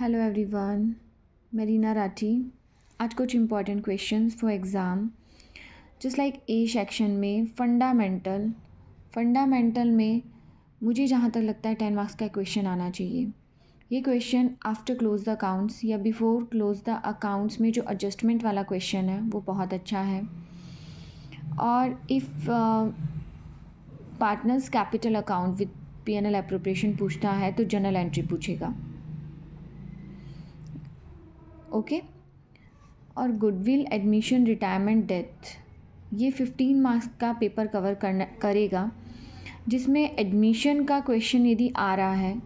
Hello everyone, मैं रीना राठी। आज कुछ important questions for exam. Just like A section में फंडामेंटल में मुझे जहाँ तक लगता है 10 मार्क्स का क्वेश्चन आना चाहिए। ये question after close the accounts या बिफोर क्लोज द अकाउंट्स में जो एडजस्टमेंट वाला क्वेश्चन है वो बहुत अच्छा है। और if partners capital account with P&L appropriation पूछता है तो जर्नल एंट्री पूछेगा। ओके और गुडविल, एडमिशन, रिटायरमेंट, डेथ, ये 15 मार्क्स का पेपर कवर करेगा, जिसमें एडमिशन का क्वेश्चन यदि आ रहा है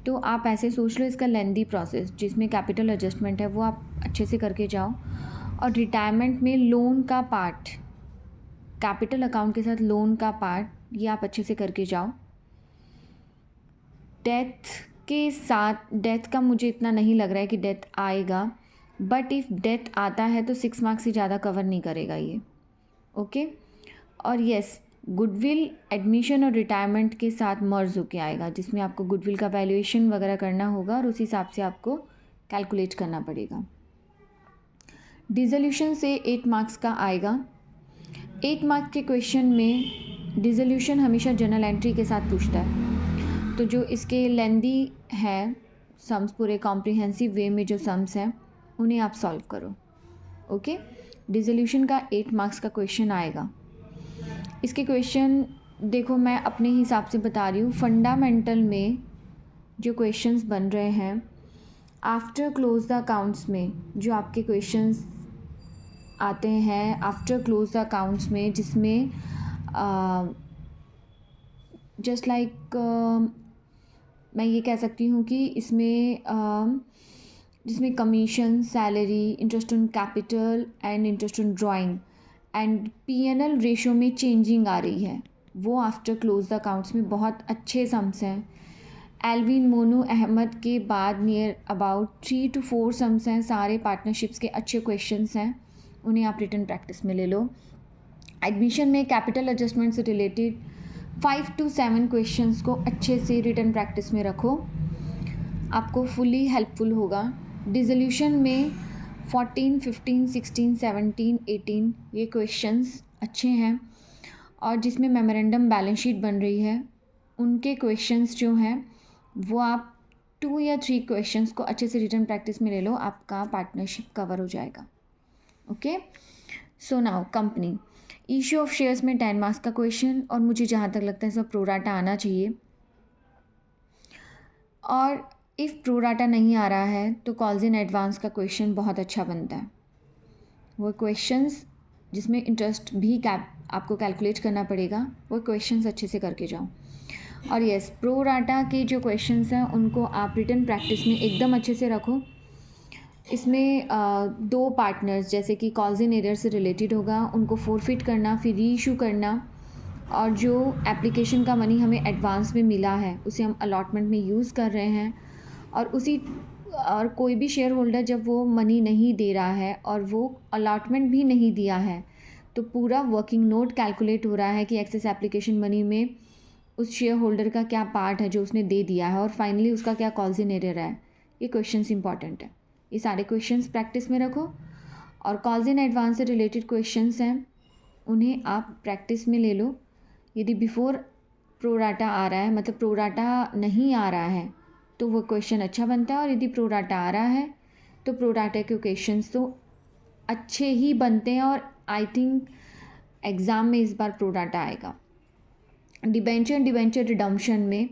तो आप ऐसे सोच लो इसका लेंदी प्रोसेस जिसमें कैपिटल एडजस्टमेंट है वो आप अच्छे से करके जाओ। और रिटायरमेंट में लोन का पार्ट, कैपिटल अकाउंट के साथ लोन का पार्ट, ये आप अच्छे से करके जाओ। डेथ का मुझे इतना नहीं लग रहा है कि डेथ आएगा, बट इफ़ डेथ आता है तो 6 मार्क्स से ज़्यादा कवर नहीं करेगा ये। ओके और यस, गुडविल, एडमिशन और रिटायरमेंट के साथ मर्ज होके आएगा, जिसमें आपको गुडविल का वैल्यूएशन वगैरह करना होगा और उस हिसाब से आपको कैलकुलेट करना पड़ेगा। डिसोल्यूशन से 8 मार्क्स का आएगा। 8 मार्क्स के क्वेश्चन में डिसोल्यूशन हमेशा जर्नल एंट्री के साथ पूछता है, तो जो इसके लेंदी है सम्स, पूरे कॉम्प्रिहेंसिव वे में जो सम्स हैं उन्हें आप सॉल्व करो। ओके, डिसोल्यूशन का 8 मार्क्स का क्वेश्चन आएगा। इसके क्वेश्चन देखो, मैं अपने हिसाब से बता रही हूँ। फंडामेंटल में जो क्वेश्चंस बन रहे हैं आफ्टर क्लोज द अकाउंट्स में, जो आपके क्वेश्चंस आते हैं आफ्टर क्लोज द अकाउंट्स में, जिसमें जस्ट लाइक मैं ये कह सकती हूँ कि इसमें जिसमें commission, salary, interest on capital and interest on drawing and P&L ratio में चेंजिंग आ रही है, वो आफ्टर क्लोज द अकाउंट्स में बहुत अच्छे सम्स हैं। एल्विन, मोनू, अहमद के बाद नियर अबाउट 3 to 4 सम्स हैं। सारे पार्टनरशिप्स के अच्छे क्वेश्चंस हैं, उन्हें आप रिटन प्रैक्टिस में ले लो। एडमिशन में कैपिटल एडजस्टमेंट से रिलेटेड 5 to 7 क्वेश्चंस को अच्छे से रिटन प्रैक्टिस में रखो, आपको फुली हेल्पफुल होगा। डिसोल्यूशन में 14, 15, 16, 17, 18 ये क्वेश्चंस अच्छे हैं, और जिसमें मेमोरेंडम बैलेंस शीट बन रही है उनके क्वेश्चंस जो हैं वो आप 2 या 3 क्वेश्चंस को अच्छे से रिटन प्रैक्टिस में ले लो, आपका पार्टनरशिप कवर हो जाएगा। Okay, so now company issue of shares में 10 मार्क्स का क्वेश्चन, और मुझे जहाँ तक लगता है इसमें प्रोराटा आना चाहिए। और इफ़ प्रोराटा नहीं आ रहा है तो कॉल्स इन एडवांस का क्वेश्चन बहुत अच्छा बनता है। वो क्वेश्चंस जिसमें इंटरेस्ट भी आपको कैलकुलेट करना पड़ेगा, वो क्वेश्चंस अच्छे से करके जाओ। और यस, प्रोराटा के जो क्वेश्चंस हैं उनको आप रिटन प्रैक्टिस में एकदम अच्छे से रखो। इसमें 2 पार्टनर्स जैसे कि कॉल्स इन एरर से रिलेटेड होगा, उनको फोरफिट करना, फिर री इशू करना, और जो एप्लीकेशन का मनी हमें एडवांस में मिला है उसे हम अलॉटमेंट में यूज़ कर रहे हैं, और कोई भी शेयर होल्डर जब वो मनी नहीं दे रहा है और वो अलॉटमेंट भी नहीं दिया है तो पूरा वर्किंग नोट कैलकुलेट हो रहा है कि एक्सेस एप्लीकेशन मनी में उस शेयर होल्डर का क्या पार्ट है जो उसने दे दिया है, और फाइनली उसका क्या कॉल्स इन एरर है। ये क्वेश्चंस इंपॉर्टेंट है, ये सारे क्वेश्चंस प्रैक्टिस में रखो। और कॉल्स इन एडवांस से रिलेटेड क्वेश्चंस हैं उन्हें आप प्रैक्टिस में ले लो। यदि बिफोर प्रोराटा आ रहा है, मतलब प्रोराटा नहीं आ रहा है, तो वो क्वेश्चन अच्छा बनता है, और यदि प्रोराटा आ रहा है तो प्रोराटा के क्वेश्चंस तो अच्छे ही बनते हैं, और आई थिंक एग्ज़ाम में इस बार प्रोराटा आएगा। डिबेंचर रिडम्पशन में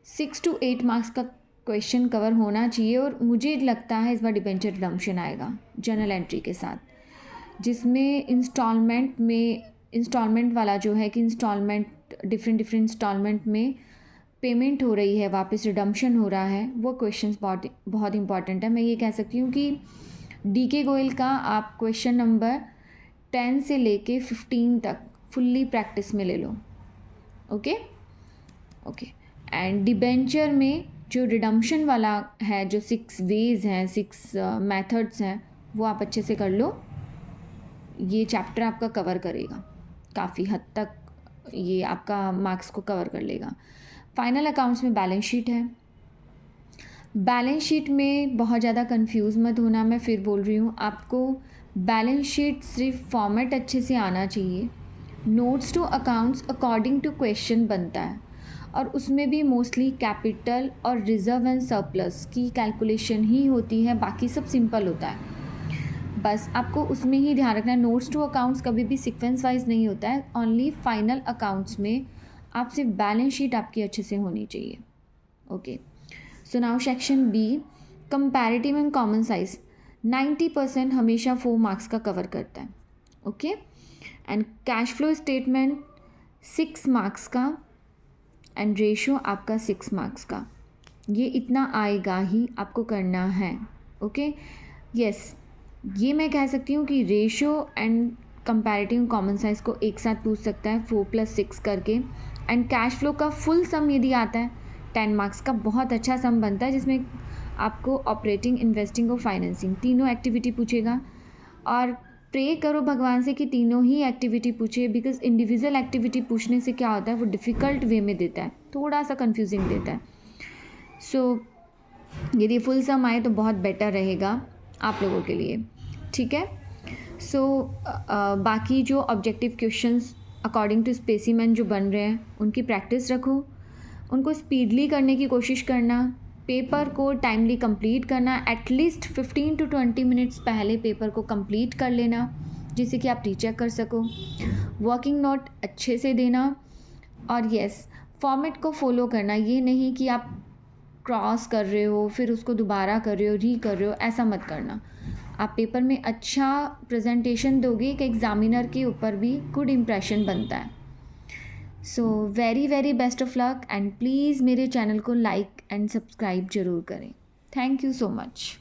6 to 8 मार्क्स का क्वेश्चन कवर होना चाहिए, और मुझे लगता है इस बार डिबेंचर रिडम्पशन आएगा जर्नल एंट्री के साथ, जिसमें इंस्टॉलमेंट वाला जो है कि इंस्टॉलमेंट डिफरेंट इंस्टॉलमेंट में पेमेंट हो रही है, वापस रिडम्पशन हो रहा है, वो क्वेश्चंस बहुत इंपॉर्टेंट है। मैं ये कह सकती हूँ कि DK गोयल का आप क्वेश्चन नंबर 10 से लेके 15 तक फुल्ली प्रैक्टिस में ले लो। ओके, एंड डिबेंचर में जो रिडम्पशन वाला है, जो 6 वेज हैं, 6 मेथड्स हैं, वो आप अच्छे से कर लो। ये चैप्टर आपका कवर करेगा काफ़ी हद तक, ये आपका मार्क्स को कवर कर लेगा। फाइनल अकाउंट्स में बैलेंस शीट है, बैलेंस शीट में बहुत ज़्यादा कंफ्यूज मत होना, मैं फिर बोल रही हूँ, आपको बैलेंस शीट सिर्फ फॉर्मेट अच्छे से आना चाहिए। Notes to accounts according to question बनता है और उसमें भी मोस्टली कैपिटल और रिजर्व एंड सरप्लस की कैलकुलेशन ही होती है, बाकी सब सिंपल होता है। बस आपको उसमें ही ध्यान रखना है। नोट्स टू अकाउंट्स कभी भी सीक्वेंस वाइज नहीं होता है, ओनली फाइनल अकाउंट्स में आप सिर्फ बैलेंस शीट आपकी अच्छे से होनी चाहिए। Okay, so now section B, comparative and common size. 90% हमेशा 4 मार्क्स का कवर करता है। Okay, and cash flow statement 6 marks का एंड रेशियो आपका 6 मार्क्स का। ये इतना आएगा ही आपको करना है। ओके, यस, ये मैं कह सकती हूँ कि ratio and comparative common size को एक साथ पूछ सकता है 4 + 6 करके। एंड कैश फ्लो का फुल सम यदि आता है 10 मार्क्स का, बहुत अच्छा सम बनता है जिसमें आपको ऑपरेटिंग, इन्वेस्टिंग और फाइनेंसिंग तीनों एक्टिविटी पूछेगा। और प्रे करो भगवान से कि तीनों ही एक्टिविटी पूछे, बिकॉज इंडिविजुअल एक्टिविटी पूछने से क्या होता है, वो डिफ़िकल्ट वे में देता है, थोड़ा सा कन्फ्यूजिंग देता है। सो यदि फुल सम आए तो बहुत बेटर रहेगा आप लोगों के लिए, ठीक है। सो बाकी जो objective questions according to specimen जो बन रहे हैं उनकी प्रैक्टिस रखो, उनको स्पीडली करने की कोशिश करना, पेपर को टाइमली कंप्लीट करना, एटलीस्ट 15 to 20 मिनट्स पहले पेपर को कंप्लीट कर लेना जिससे कि आप रीचेक कर सको। वर्किंग नोट अच्छे से देना और यस, फॉर्मेट को फॉलो करना, ये नहीं कि आप क्रॉस कर रहे हो फिर उसको दोबारा कर रहे हो, री कर रहे हो, ऐसा मत करना। आप पेपर में अच्छा प्रेजेंटेशन दोगे कि एग्ज़ामिनर के ऊपर भी गुड इम्प्रेशन बनता है। So very very best of luck and please मेरे चैनल को लाइक एंड सब्सक्राइब ज़रूर करें। Thank you so much.